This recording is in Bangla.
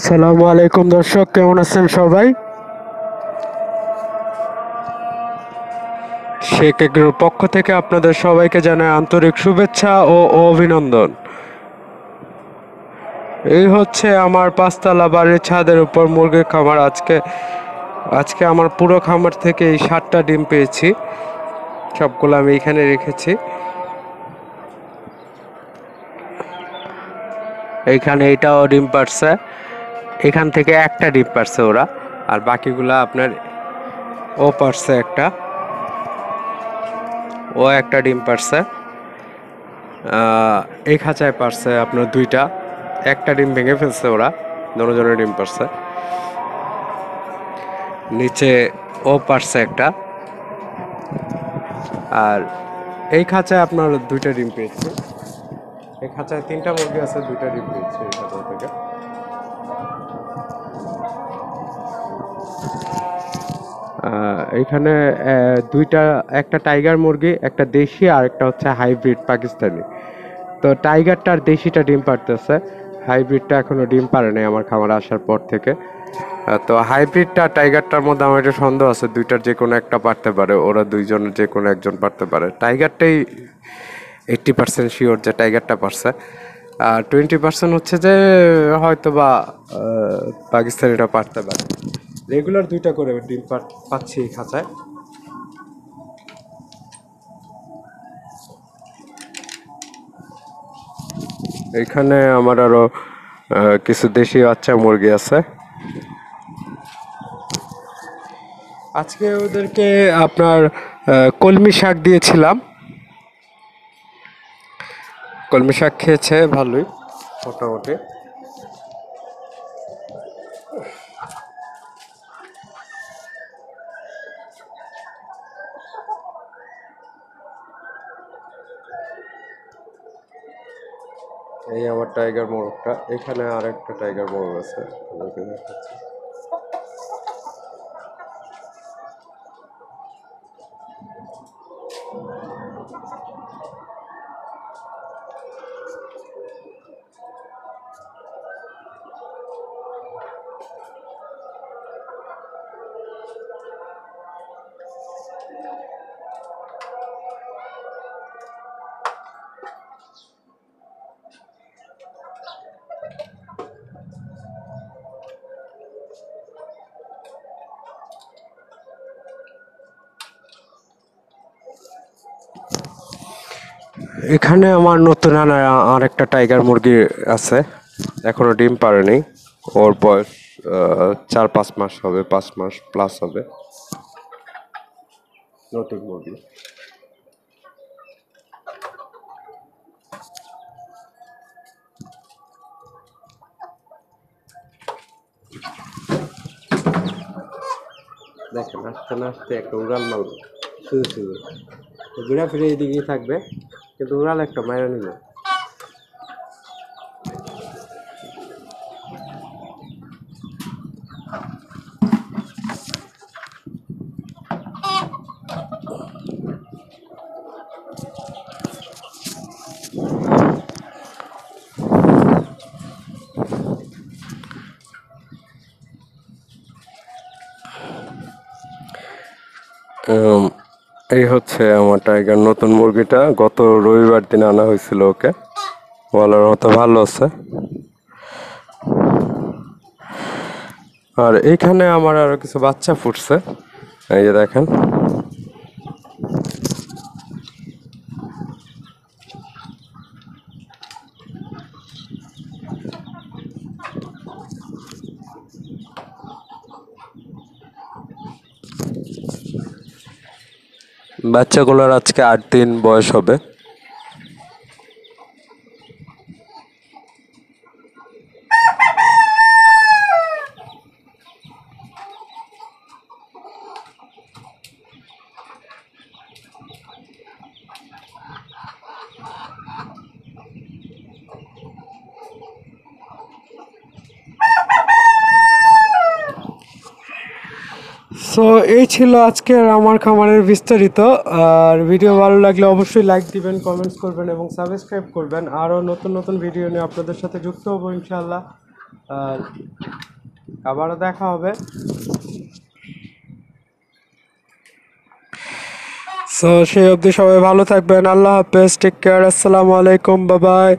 আসসালামু আলাইকুম দর্শক, কেমন আছেন সবাই? শেখ এগ্রোর পক্ষ থেকে আপনাদের সবাইকে জানাই আন্তরিক শুভেচ্ছা ও অভিনন্দন। এই হচ্ছে আমার পাঁচতলা বাড়ির ছাদের উপর মুরগির খামার। আজকে আমার পুরো খামার থেকে এই 7টা ডিম পেয়েছি। সবগুলো আমি এখানে রেখেছি। এইখানে এটাও ডিম পারছে, এখান থেকে একটা ডিম পারছে ওরা, আর বাকিগুলা আপনার ও পারছে একটা, ও একটা ডিম পারছে। এই খাঁচায় পারছে আপনার দুইটা, একটা ডিম ভেঙে ফেলছে ওরা, দুজনের ডিম পারছে। নিচে ও পারছে একটা, আর এই খাঁচায় আপনার দুইটা ডিম পেয়েছে। এই খাঁচায় 3টা মুরগি আছে, দুইটা ডিম পেয়েছে এই খাঁচা থেকে। এইখানে একটা টাইগার মুরগি, একটা দেশি আর একটা হচ্ছে হাইব্রিড পাকিস্তানি। তো টাইগারটা আর দেশিটা ডিম পারতেছে, হাইব্রিডটা এখনো ডিম পারে নাই আমার খামারে আসার পর থেকে। তো হাইব্রিডটা টাইগারটার মধ্যে আমার একটা সন্দেহ আছে, দুইটার যে কোনো একটা পারতে পারে, ওরা দুইজনের যে কোনো একজন পারতে পারে। টাইগারটাই 80% শিওর যে টাইগারটা পারছে, আর 20% হচ্ছে যে হয়তো বা পাকিস্তানিটা পারতে পারে। রেগুলার দুইটা করে ডিম পাচ্ছি এই খাঁচায়। এখানে আমার আরো কিছু দেশি বাচ্চা মুরগি আছে। আজকে ওদেরকে আপনার কলমি শাক দিয়েছিলাম, কলমি শাক খেয়েছে ভালোই মোটামুটি। এই আমার টাইগার মোরগটা, এখানে আর একটা টাইগার মোরগ আছে, ওদেরকে দেখাচ্ছি। এখানে আমার নতুন আনা আর একটা টাইগার মুরগি আছে, এখনো ডিম পারেনি। ওর বয়স 4-5 মাস হবে, 5 মাস প্লাস হবে। নতুন মুরগি। দেখেন আস্তে না আস্তে একটা উড়াল মারল, শুধু শুধু ঘুরে ফিরে এইদিকেই থাকবে, কিন্তু উড়াল একটা মায়েরা নিল। এই হচ্ছে আমার টাইগার নতুন মুরগিটা, গত রবিবার দিন আনা হয়েছিল ওকে, বলার মতো ভালো আছে। আর এইখানে আমার আরো কিছু বাচ্চা ফুটছে, এই যে দেখেন। বাচ্চাগুলোর আজকে 8 দিন বয়স হবে। সো এই ছিল আজকের আমার খামারের বিস্তারিত। আর ভিডিও ভালো লাগলে অবশ্যই লাইক দিবেন, কমেন্টস করবেন এবং সাবস্ক্রাইব করবেন। আরও নতুন নতুন ভিডিও নিয়ে আপনাদের সাথে যুক্ত হবো ইনশাআল্লাহ। আর আবারও দেখা হবে। সো সেই অবধি সবাই ভালো থাকবেন। আল্লাহ হাফেজ, টেক কেয়ার, আসসালামু আলাইকুম, বাই বাই।